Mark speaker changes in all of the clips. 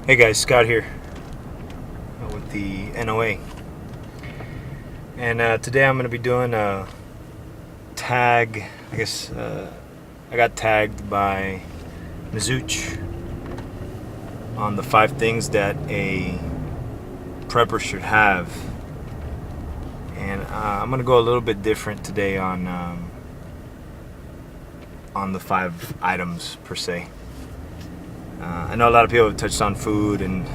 Speaker 1: Hey guys, Scott here with the NOA, and today I'm going to be doing a tag. I guess I got tagged by Mizuch on the 5 things that a prepper should have, and I'm going to go a little bit different today on the 5 items per se. I know a lot of people have touched on food and,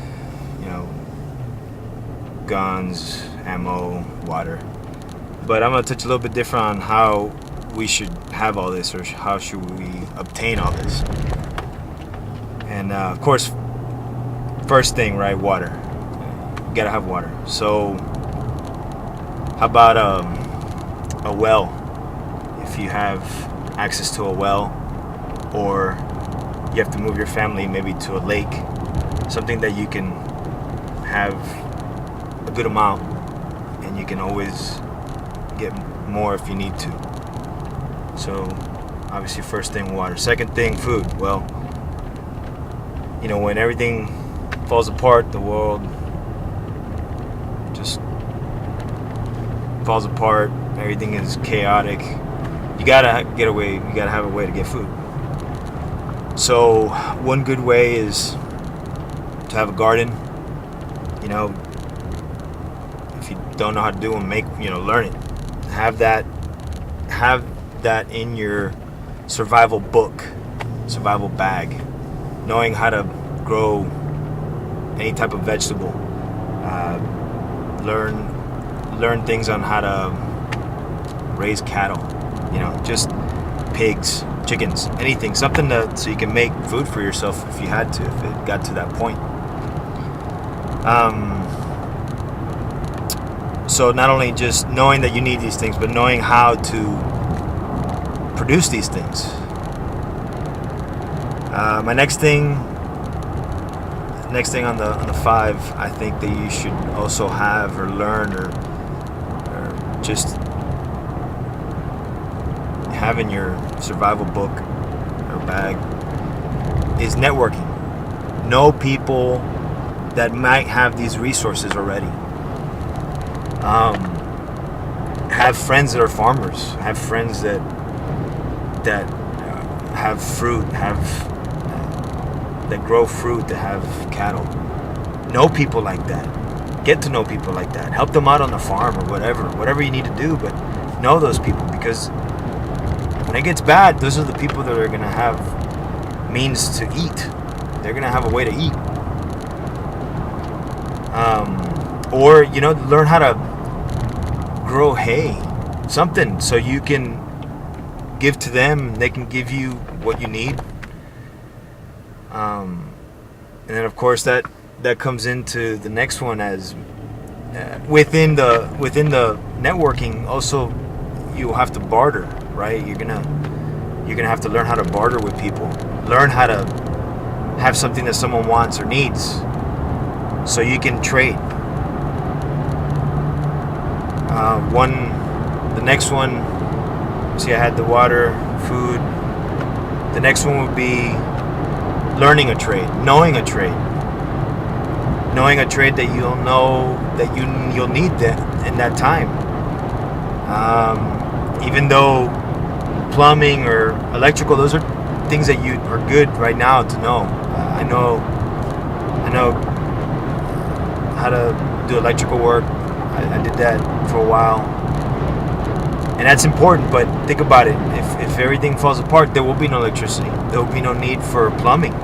Speaker 1: guns, ammo, water. But I'm going to touch a little bit different on how we should have all this, or how should we obtain all this. And, of course, first thing, right, water. You got to have water. So, how about a well? If you have access to a well, or you have to move your family maybe to a lake, something that you can have a good amount, and you can always get more if you need to. So obviously, first thing, water. Second thing, food. Well, when everything falls apart, the world just falls apart, everything is chaotic, you gotta get away, you gotta have a way to get food. So one good way is to have a garden. If you don't know how to do them, learn it. Have that in your survival book, survival bag. Knowing how to grow any type of vegetable. Learn things on how to raise cattle. Just pigs, chickens, anything, something so you can make food for yourself if you had to, if it got to that point. So not only just knowing that you need these things, but knowing how to produce these things. My next thing on the 5, I think that you should also have, or learn, or just have in your survival book or bag, is networking. Know people that might have these resources already. Have friends that are farmers. Have friends that have fruit. That grow fruit. That have cattle. Know people like that. Get to know people like that. Help them out on the farm or whatever you need to do. But know those people, because when it gets bad, those are the people that are going to have means to eat. They're going to have a way to eat. Or, learn how to grow hay, something, so you can give to them, they can give you what you need. And then, of course, that comes into the next one, as within the networking. Also, you'll have to barter, right? You're gonna have to learn how to barter with people. Learn how to have something that someone wants or needs, so you can trade. The next one. See, I had the water, food. The next one would be learning a trade, knowing a trade that you'll know that you'll need that in that time. Even though plumbing or electrical, those are things that you are good right now to know. I know how to do electrical work. I did that for a while, and that's important. But think about it: if everything falls apart, there will be no electricity. There will be no need for plumbing.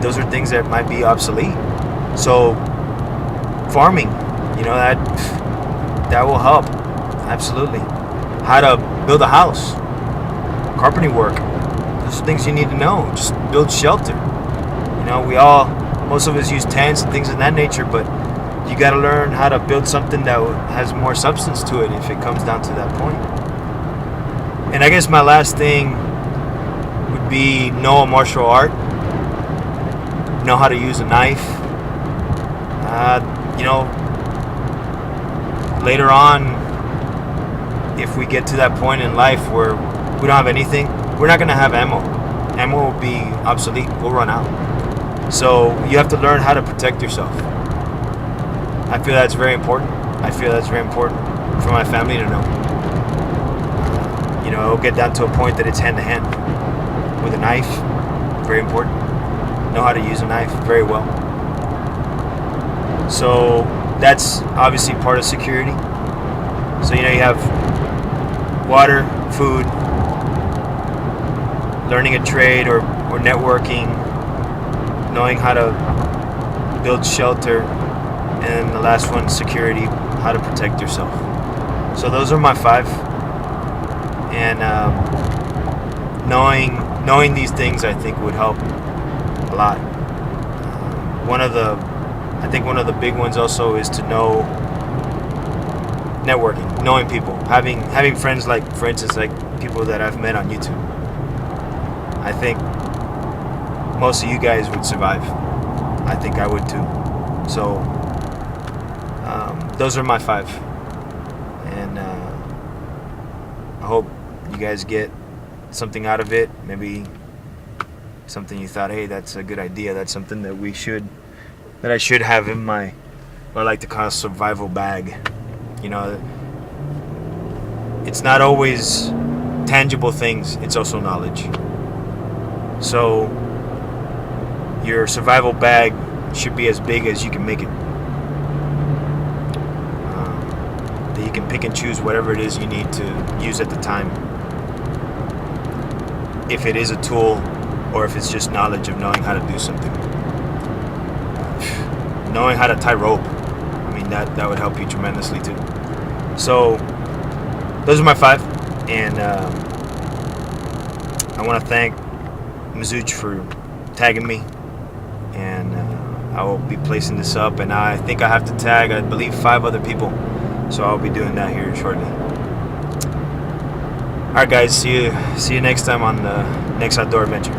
Speaker 1: Those are things that might be obsolete. So farming, that will help. Absolutely. How to build a house, carpentry work. Those are things you need to know. Just build shelter. Most of us use tents and things of that nature, but you got to learn how to build something that has more substance to it if it comes down to that point. And I guess my last thing would be know a martial art. Know how to use a knife. Later on, if we get to that point in life where we don't have anything, we're not going to have ammo. Ammo will be obsolete. We'll run out. So you have to learn how to protect yourself. I feel that's very important. I feel that's very important for my family to know. You know, it'll get down to a point that it's hand to hand with a knife. Very important. Know how to use a knife very well. So that's obviously part of security. So, you know, you have water, food, learning a trade or networking, knowing how to build shelter, and the last one, security, how to protect yourself. So those are my 5. And knowing these things, I think, would help a lot. I think one of the big ones also is to know networking, knowing people, having friends, like, for instance, like people that I've met on YouTube. I think most of you guys would survive. I think I would too. So those are my 5, and I hope you guys get something out of it. Maybe something you thought, hey, that's a good idea. That's something that I should have in my, what I like to call, survival bag. You know, it's not always tangible things, it's also knowledge. So your survival bag should be as big as you can make it. That you can pick and choose whatever it is you need to use at the time. If it is a tool, or if it's just knowledge of knowing how to do something. Knowing how to tie rope, I mean, that would help you tremendously too. So those are my 5, and I want to thank Mizuch for tagging me, and I will be placing this up, and I think I have to tag, I believe, 5 other people, so I'll be doing that here shortly. Alright guys, see you next time on the next outdoor adventure.